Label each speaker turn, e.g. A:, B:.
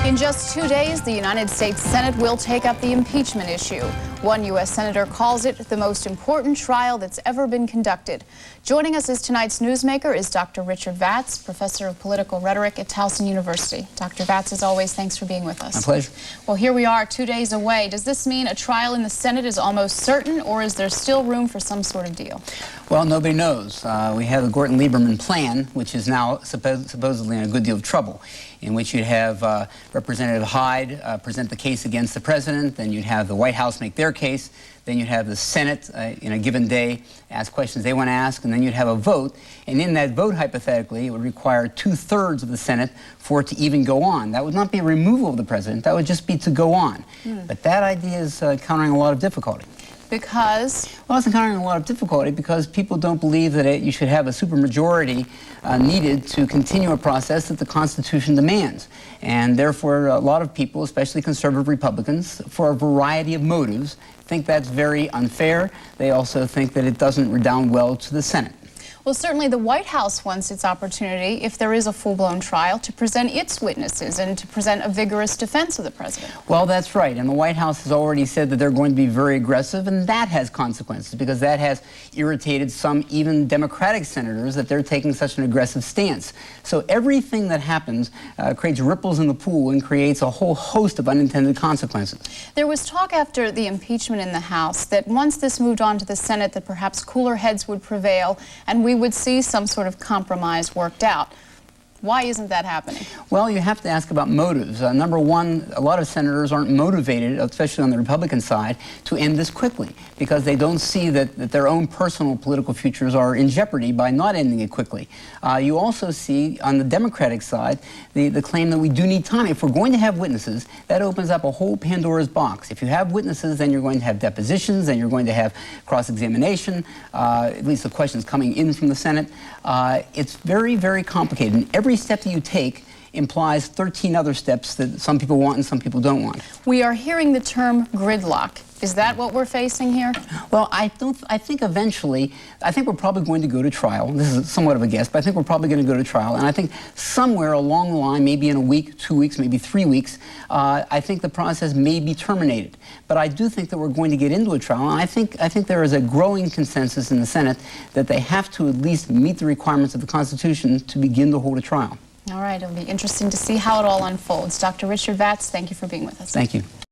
A: In just 2 days, the United States Senate will take up the impeachment issue. One U.S. senator calls it the most important trial that's ever been conducted. Joining us as tonight's newsmaker is Dr. Richard Vatz, professor of political rhetoric at Towson University. Dr. Vatz, as always, thanks for being with us.
B: My pleasure.
A: Well, here we are 2 days away. Does this mean a trial in the Senate is almost certain, or is there still room for some sort of deal?
B: Well, nobody knows. We have the Gorton-Lieberman plan, which is now supposedly in a good deal of trouble, in which you'd have Representative Hyde present the case against the president, then you'd have the White House make their case, then you'd have the Senate in a given day ask questions they want to ask, and then you'd have a vote. And in that vote, hypothetically, it would require 2/3 of the Senate for it to even go on. That would not be a removal of the president. That would just be to go on. But that idea is encountering a lot of difficulty.
A: Because?
B: Well, it's encountering a lot of difficulty because people don't believe that you should have a supermajority needed to continue a process that the Constitution demands. And therefore, a lot of people, especially conservative Republicans, for a variety of motives, think that's very unfair. They also think that it doesn't redound well to the Senate.
A: Well, certainly the White House wants its opportunity, if there is a full-blown trial, to present its witnesses and to present a vigorous defense of the president.
B: Well, that's right. And the White House has already said that they're going to be very aggressive, and that has consequences because that has irritated some even Democratic senators that they're taking such an aggressive stance. So everything that happens creates ripples in the pool and creates a whole host of unintended consequences.
A: There was talk after the impeachment in the House that once this moved on to the Senate that perhaps cooler heads would prevail and we would see some sort of compromise worked out. Why isn't that happening?
B: Well, you have to ask about motives. Number one, a lot of senators aren't motivated, especially on the Republican side, to end this quickly because they don't see that their own personal political futures are in jeopardy by not ending it quickly. You also see on the Democratic side the claim that we do need time. If we're going to have witnesses, that opens up a whole Pandora's box. If you have witnesses, then you're going to have depositions, then you're going to have cross-examination, at least the questions coming in from the Senate. It's very, very complicated. And every step that you take implies 13 other steps that some people want and some people don't want.
A: We are hearing the term gridlock. Is that what we're facing here?
B: Well, I think eventually, I think we're probably going to go to trial. This is somewhat of a guess, but I think we're probably going to go to trial. And I think somewhere along the line, maybe in a week, 2 weeks, maybe 3 weeks, I think the process may be terminated. But I do think that we're going to get into a trial. And I think there is a growing consensus in the Senate that they have to at least meet the requirements of the Constitution to begin to hold a trial.
A: All right, it'll be interesting to see how it all unfolds. Dr. Richard Vatz, thank you for being with us.
B: Thank you.